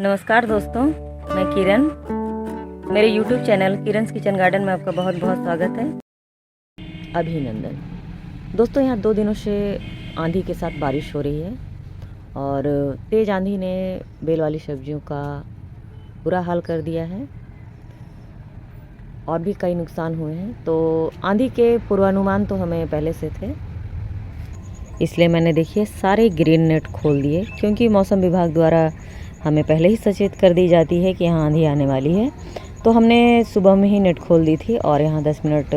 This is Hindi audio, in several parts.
नमस्कार दोस्तों, मैं किरण। मेरे YouTube चैनल किरण's किचन गार्डन में आपका बहुत बहुत स्वागत है। अभिनंदन। दोस्तों, यहाँ 2 दिनों से आंधी के साथ बारिश हो रही है और तेज़ आंधी ने बेल वाली सब्जियों का बुरा हाल कर दिया है और भी कई नुकसान हुए हैं। तो आंधी के पूर्वानुमान तो हमें पहले से थे, इसलिए मैंने देखिए सारे ग्रीन नेट खोल दिए, क्योंकि मौसम विभाग द्वारा हमें पहले ही सचेत कर दी जाती है कि यहाँ आंधी आने वाली है। तो हमने सुबह में ही नेट खोल दी थी और यहाँ 10 मिनट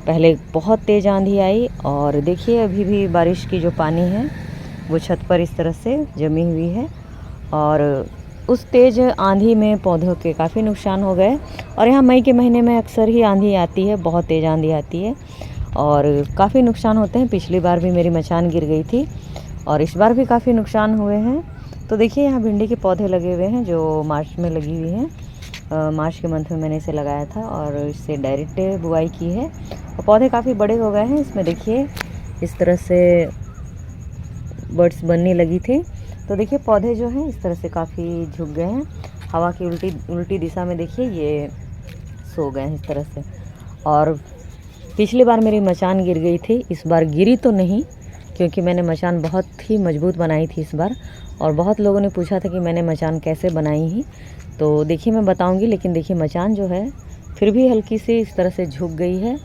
पहले बहुत तेज़ आंधी आई और देखिए अभी भी बारिश की जो पानी है वो छत पर इस तरह से जमी हुई है और उस तेज़ आंधी में पौधों के काफ़ी नुकसान हो गए। और यहाँ मई के महीने में अक्सर ही आंधी आती है, बहुत तेज़ आंधी आती है और काफ़ी नुकसान होते हैं। पिछली बार भी मेरी मचान गिर गई थी और इस बार भी काफ़ी नुकसान हुए हैं। तो देखिए यहाँ भिंडी के पौधे लगे हुए हैं जो मार्च में लगी हुई हैं। मार्च के मंथ में मैंने इसे लगाया था और इससे डायरेक्ट बुआई की है और पौधे काफ़ी बड़े हो गए हैं। इसमें देखिए इस तरह से बर्ड्स बनने लगी थी। तो देखिए पौधे जो हैं इस तरह से काफ़ी झुक गए हैं। हवा की उल्टी दिशा में देखिए ये सो गए हैं इस तरह से। और पिछली बार मेरी मचान गिर गई थी, इस बार गिरी तो नहीं, क्योंकि मैंने मचान बहुत ही मजबूत बनाई थी इस बार। और बहुत लोगों ने पूछा था कि मैंने मचान कैसे बनाई ही, तो देखिए मैं बताऊंगी। लेकिन देखिए मचान जो है फिर भी हल्की सी इस तरह से झुक गई है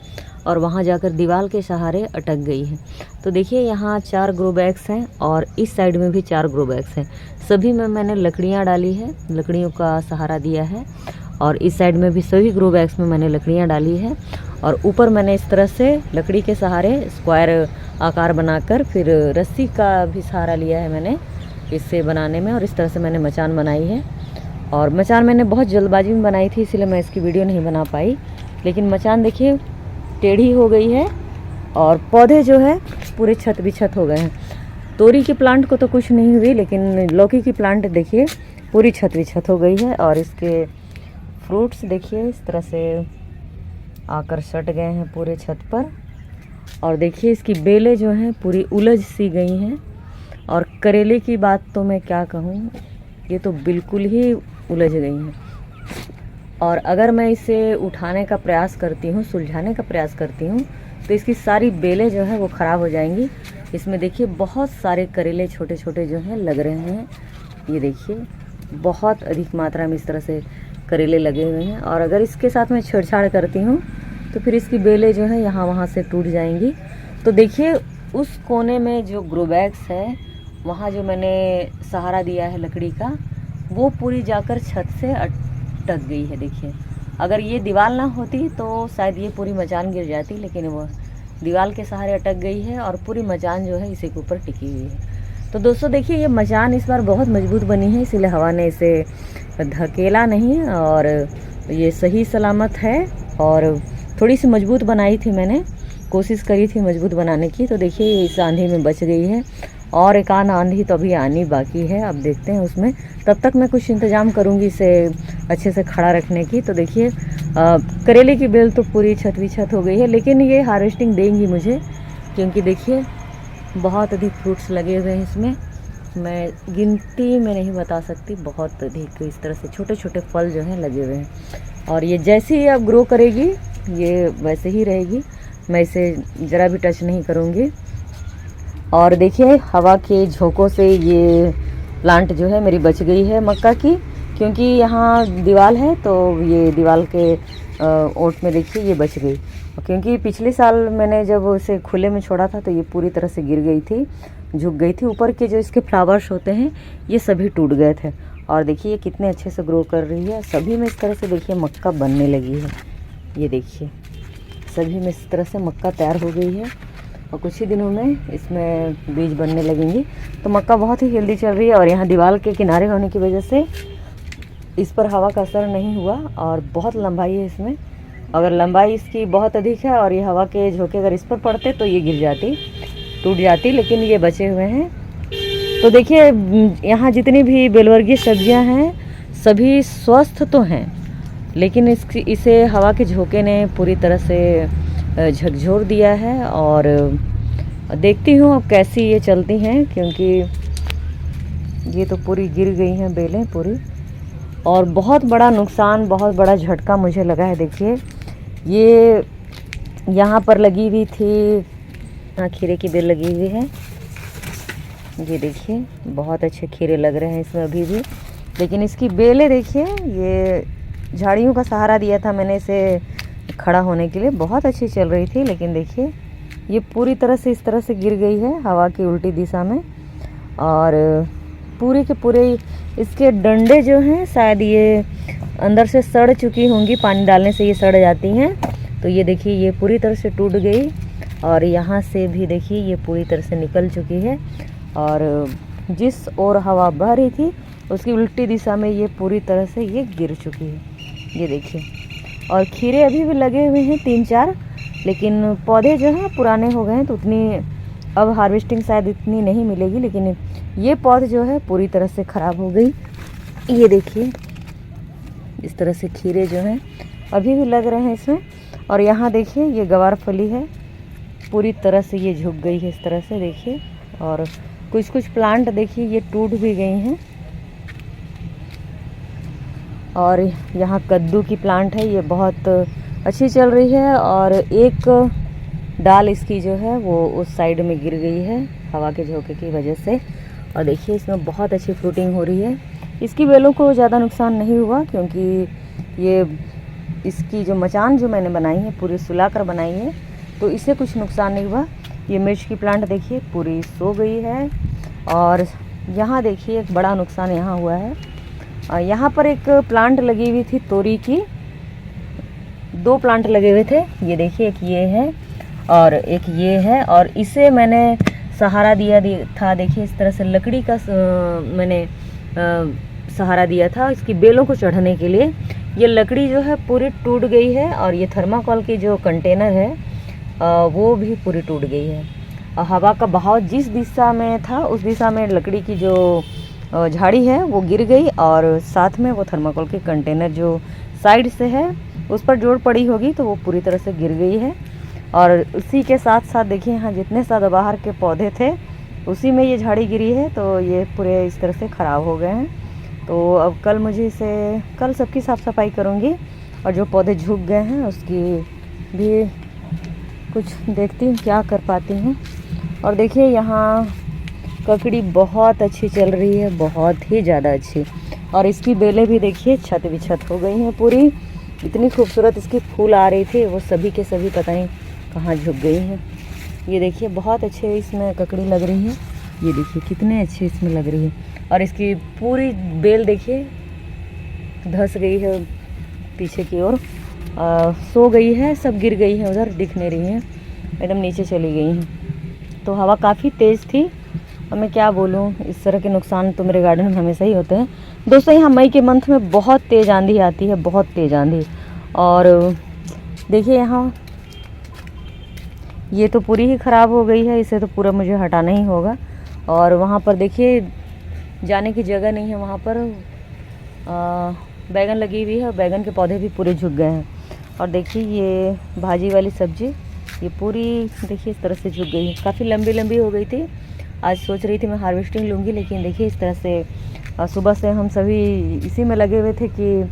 और वहाँ जाकर दीवार के सहारे अटक गई है। तो देखिए यहाँ 4 ग्रो बैग्स हैं और इस साइड में भी 4 ग्रो बैग्स हैं। सभी में मैंने लकड़ियाँ डाली है, लकड़ियों का सहारा दिया है और इस साइड में भी सभी ग्रो बैग्स में मैंने लकड़ियाँ डाली है और ऊपर मैंने इस तरह से लकड़ी के सहारे स्क्वायर आकार बनाकर फिर रस्सी का भी सहारा लिया है मैंने इससे बनाने में और इस तरह से मैंने मचान बनाई है। और मचान मैंने बहुत जल्दबाजी में बनाई थी, इसलिए मैं इसकी वीडियो नहीं बना पाई। लेकिन मचान देखिए टेढ़ी हो गई है और पौधे जो है पूरे छत बिछत हो गए हैं। तोरी की प्लांट को तो कुछ नहीं हुई, लेकिन लौकी की प्लांट देखिए पूरी छत बिछत हो गई है और इसके फ्रूट्स देखिए इस तरह से आकर सट गए हैं पूरे छत पर। और देखिए इसकी बेलें जो हैं पूरी उलझ सी गई हैं। और करेले की बात तो मैं क्या कहूँ, ये तो बिल्कुल ही उलझ गई हैं। और अगर मैं इसे उठाने का प्रयास करती हूँ, सुलझाने का प्रयास करती हूँ, तो इसकी सारी बेलें जो हैं वो ख़राब हो जाएंगी। इसमें देखिए बहुत सारे करेले छोटे छोटे जो हैं लग रहे हैं, ये देखिए बहुत अधिक मात्रा में इस तरह से करेले लगे हुए हैं। और अगर इसके साथ मैं छेड़छाड़ करती हूँ तो फिर इसकी बेलें जो है यहाँ वहाँ से टूट जाएंगी। तो देखिए उस कोने में जो ग्रो बैग्स है वहाँ जो मैंने सहारा दिया है लकड़ी का, वो पूरी जाकर छत से अटक गई है। देखिए अगर ये दीवार ना होती तो शायद ये पूरी मचान गिर जाती, लेकिन वो दीवार के सहारे अटक गई है और पूरी मचान जो है इसी के ऊपर टिकी हुई है। तो दोस्तों देखिए ये मचान इस बार बहुत मजबूत बनी है, इसलिए हवा ने इसे धकेला नहीं और ये सही सलामत है। और थोड़ी सी मजबूत बनाई थी मैंने, कोशिश करी थी मजबूत बनाने की। तो देखिए ये इस आंधी में बच गई है और एक आध आंधी तो अभी आनी बाकी है, अब देखते हैं उसमें। तब तक मैं कुछ इंतज़ाम करूंगी इसे अच्छे से खड़ा रखने की। तो देखिए करेले की बेल तो पूरी छत बिछत हो गई है, लेकिन ये हार्वेस्टिंग देंगी मुझे, क्योंकि देखिए बहुत अधिक फ्रूट्स लगे हुए हैं इसमें। मैं गिनती में नहीं बता सकती, बहुत अधिक इस तरह से छोटे छोटे फल जो हैं लगे हुए हैं। और ये जैसे ही अब ग्रो करेगी ये वैसे ही रहेगी, मैं इसे ज़रा भी टच नहीं करूँगी। और देखिए हवा के झोंकों से ये प्लांट जो है मेरी बच गई है मक्का की, क्योंकि यहाँ दीवार है तो ये दीवार के ओट में देखिए ये बच गई। क्योंकि पिछले साल मैंने जब उसे खुले में छोड़ा था तो ये पूरी तरह से गिर गई थी, झुक गई थी। ऊपर के जो इसके फ्लावर्स होते हैं ये सभी टूट गए थे। और देखिए ये कितने अच्छे से ग्रो कर रही है। सभी में इस तरह से देखिए मक्का बनने लगी है, ये देखिए सभी में इस तरह से मक्का तैयार हो गई है और कुछ ही दिनों में इसमें बीज बनने लगेंगे। तो मक्का बहुत ही हेल्दी चल रही है और यहाँ दीवार के किनारे होने की वजह से इस पर हवा का असर नहीं हुआ और बहुत लंबाई है इसमें। अगर लंबाई इसकी बहुत अधिक है और ये हवा के झोंके अगर इस पर पड़ते तो ये गिर जाती, टूट जाती, लेकिन ये बचे हुए हैं। तो देखिए यहाँ जितनी भी बेलवर्गीय सब्जियाँ हैं सभी स्वस्थ तो हैं, लेकिन इसे हवा के झोंके ने पूरी तरह से झकझोर दिया है। और देखती हूँ अब कैसी ये चलती हैं, क्योंकि ये तो पूरी गिर गई हैं बेलें पूरी। और बहुत बड़ा नुकसान, बहुत बड़ा झटका मुझे लगा है। देखिए ये यहाँ पर लगी हुई थी, खीरे की बेल लगी हुई है। ये देखिए बहुत अच्छे खीरे लग रहे हैं इसमें अभी भी, लेकिन इसकी बेलें देखिए, ये झाड़ियों का सहारा दिया था मैंने इसे खड़ा होने के लिए, बहुत अच्छी चल रही थी, लेकिन देखिए ये पूरी तरह से इस तरह से गिर गई है हवा की उल्टी दिशा में। और पूरे के पूरे इसके डंडे जो हैं शायद ये अंदर से सड़ चुकी होंगी, पानी डालने से ये सड़ जाती हैं। तो ये देखिए ये पूरी तरह से टूट गई, और यहाँ से भी देखिए ये पूरी तरह से निकल चुकी है, और जिस ओर हवा बह रही थी उसकी उल्टी दिशा में ये पूरी तरह से ये गिर चुकी है। ये देखिए, और खीरे अभी भी लगे हुए हैं 3-4, लेकिन पौधे जो हैं पुराने हो गए हैं, तो उतनी अब हार्वेस्टिंग शायद इतनी नहीं मिलेगी, लेकिन ये पौध जो है पूरी तरह से ख़राब हो गई। ये देखिए इस तरह से खीरे जो हैं अभी भी लग रहे हैं इसमें। और यहाँ देखिए ये गवार फली है, पूरी तरह से ये झुक गई है इस तरह से देखिए। और कुछ कुछ प्लांट देखिए ये टूट भी गई हैं। और यहाँ कद्दू की प्लांट है, ये बहुत अच्छी चल रही है, और एक डाल इसकी जो है वो उस साइड में गिर गई है हवा के झोंके की वजह से। और देखिए इसमें बहुत अच्छी फ्रूटिंग हो रही है। इसकी बेलों को ज़्यादा नुकसान नहीं हुआ, क्योंकि ये इसकी जो मचान जो मैंने बनाई है पूरी सुला कर बनाई है, तो इससे कुछ नुकसान नहीं हुआ। ये मिर्च की प्लांट देखिए पूरी सो गई है। और यहाँ देखिए एक बड़ा नुकसान यहाँ हुआ है। यहाँ पर एक प्लांट लगी हुई थी तोरी की, 2 प्लांट लगे हुए थे। ये देखिए एक ये है और एक ये है, और इसे मैंने सहारा दिया था। देखिए इस तरह से लकड़ी का मैंने सहारा दिया था इसकी बेलों को चढ़ने के लिए। ये लकड़ी जो है पूरी टूट गई है, और ये थर्माकोल की जो कंटेनर है वो भी पूरी टूट गई है। हवा का बहाव जिस दिशा में था उस दिशा में लकड़ी की जो झाड़ी है वो गिर गई, और साथ में वो थर्माकोल के कंटेनर जो साइड से है उस पर जोड़ पड़ी होगी, तो वो पूरी तरह से गिर गई है। और उसी के साथ साथ देखिए यहाँ जितने सदाबहार के पौधे थे उसी में ये झाड़ी गिरी है, तो ये पूरे इस तरह से ख़राब हो गए हैं। तो अब कल सबकी साफ़ सफाई करूँगी, और जो पौधे झुक गए हैं उसकी भी कुछ देखती हूँ क्या कर पाती हूँ। और देखिए यहाँ ककड़ी बहुत अच्छी चल रही है, बहुत ही ज़्यादा अच्छी, और इसकी बेलें भी देखिए छत विछत हो गई हैं पूरी। इतनी खूबसूरत इसकी फूल आ रही थी, वो सभी के सभी पता नहीं कहाँ झुक गई हैं। ये देखिए बहुत अच्छे इसमें ककड़ी लग रही है, ये देखिए कितने अच्छे इसमें लग रही है। और इसकी पूरी बेल देखिए धंस गई है पीछे की ओर, सो गई है, सब गिर गई है, उधर दिख नहीं रही हैं, एकदम नीचे चली गई हैं। तो हवा काफ़ी तेज़ थी, और मैं क्या बोलूँ, इस तरह के नुकसान तो मेरे गार्डन में हमेशा ही होते हैं दोस्तों। यहाँ मई के मंथ में बहुत तेज़ आंधी आती है, बहुत तेज़ आंधी। और देखिए यहाँ ये तो पूरी ही ख़राब हो गई है, इसे तो पूरा मुझे हटाना ही होगा। और वहाँ पर देखिए जाने की जगह नहीं है, वहाँ पर बैगन लगी हुई है, और बैगन के पौधे भी पूरे झुक गए हैं। और देखिए ये भाजी वाली सब्ज़ी ये पूरी देखिए इस तरह से झुक गई है, काफ़ी लंबी लंबी हो गई थी। आज सोच रही थी मैं हार्वेस्टिंग लूँगी, लेकिन देखिए इस तरह से सुबह से हम सभी इसी में लगे हुए थे कि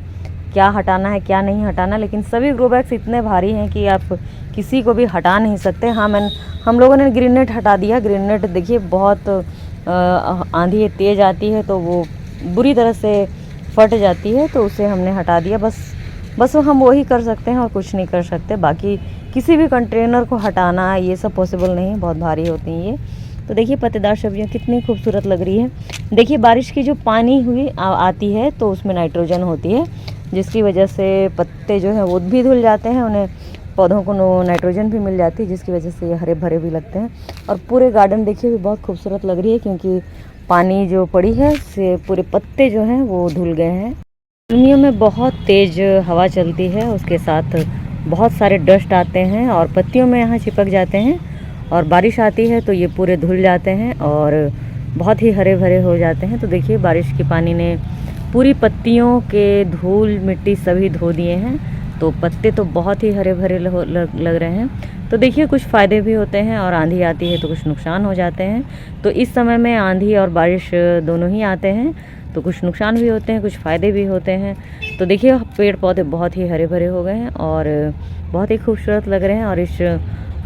क्या हटाना है क्या नहीं हटाना, लेकिन सभी ग्रो बैग्स इतने भारी हैं कि आप किसी को भी हटा नहीं सकते। हाँ हम लोगों ने ग्रीन नेट हटा दिया। ग्रीन नेट देखिए बहुत आंधी तेज़ आती है तो वो बुरी तरह से फट जाती है, तो उसे हमने हटा दिया। बस हम वही कर सकते हैं और कुछ नहीं कर सकते। बाकी किसी भी कंटेनर को हटाना ये सब पॉसिबल नहीं है, बहुत भारी होती हैं ये। तो देखिए पत्तेदार सब्जियां कितनी खूबसूरत लग रही है। देखिए बारिश की जो पानी हुई आती है तो उसमें नाइट्रोजन होती है, जिसकी वजह से पत्ते जो हैं वो भी धुल जाते हैं, उन्हें पौधों को नाइट्रोजन भी मिल जाती है, जिसकी वजह से ये हरे भरे भी लगते हैं। और पूरे गार्डन देखिए भी बहुत खूबसूरत लग रही है, क्योंकि पानी जो पड़ी है से पूरे पत्ते जो हैं वो धुल गए हैं। गर्मियों में बहुत तेज़ हवा चलती है, उसके साथ बहुत सारे डस्ट आते हैं और पत्तियों में यहाँ चिपक जाते हैं, और बारिश आती है तो ये पूरे धुल जाते हैं और बहुत ही हरे भरे हो जाते हैं। तो देखिए बारिश के पानी ने पूरी पत्तियों के धूल मिट्टी सभी धो दिए हैं, तो पत्ते तो बहुत ही हरे भरे लग रहे हैं। तो देखिए कुछ फ़ायदे भी होते हैं, और आंधी आती है तो कुछ नुकसान हो जाते हैं। तो इस समय में आंधी और बारिश दोनों ही आते हैं, तो कुछ नुकसान भी होते हैं, कुछ फ़ायदे भी होते हैं। तो देखिए पेड़ पौधे बहुत ही हरे भरे हो गए हैं और बहुत ही खूबसूरत लग रहे हैं। और इस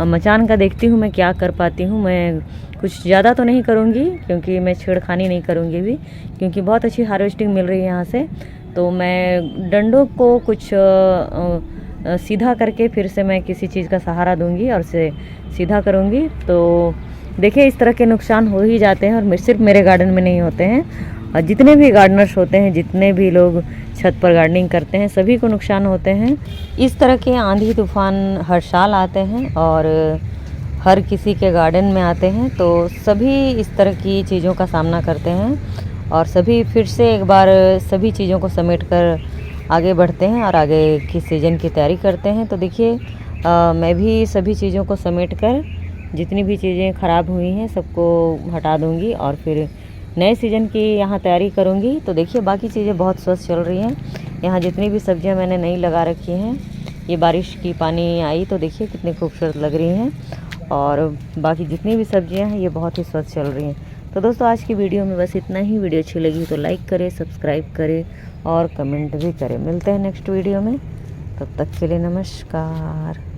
मचान का देखती हूँ मैं क्या कर पाती हूँ। मैं कुछ ज़्यादा तो नहीं करूँगी क्योंकि मैं छेड़खानी नहीं करूँगी भी, क्योंकि बहुत अच्छी हार्वेस्टिंग मिल रही है यहाँ से। तो मैं डंडों को कुछ सीधा करके फिर से मैं किसी चीज़ का सहारा दूंगी और से सीधा करूँगी। तो देखिए इस तरह के नुकसान हो ही जाते हैं, और सिर्फ मेरे गार्डन में नहीं होते हैं, और जितने भी गार्डनर्स होते हैं, जितने भी लोग छत पर गार्डनिंग करते हैं, सभी को नुकसान होते हैं। इस तरह के आंधी तूफान हर साल आते हैं और हर किसी के गार्डन में आते हैं। तो सभी इस तरह की चीज़ों का सामना करते हैं और सभी फिर से एक बार सभी चीज़ों को समेट कर आगे बढ़ते हैं और आगे की सीज़न की तैयारी करते हैं। तो देखिए मैं भी सभी चीज़ों को समेट कर जितनी भी चीज़ें ख़राब हुई हैं सबको हटा दूंगी और फिर नए सीज़न की यहाँ तैयारी करूँगी। तो देखिए बाकी चीज़ें बहुत स्वस्थ चल रही हैं। यहाँ जितनी भी सब्जियाँ मैंने नई लगा रखी हैं, ये बारिश की पानी आई तो देखिए कितनी खूबसूरत लग रही हैं, और बाकी जितनी भी सब्जियाँ हैं ये बहुत ही स्वस्थ चल रही हैं। तो दोस्तों आज की वीडियो में बस इतना ही। वीडियो अच्छी लगी तो लाइक करें, सब्सक्राइब करें और कमेंट भी करें। मिलते हैं नेक्स्ट वीडियो में, तब तक के लिए नमस्कार।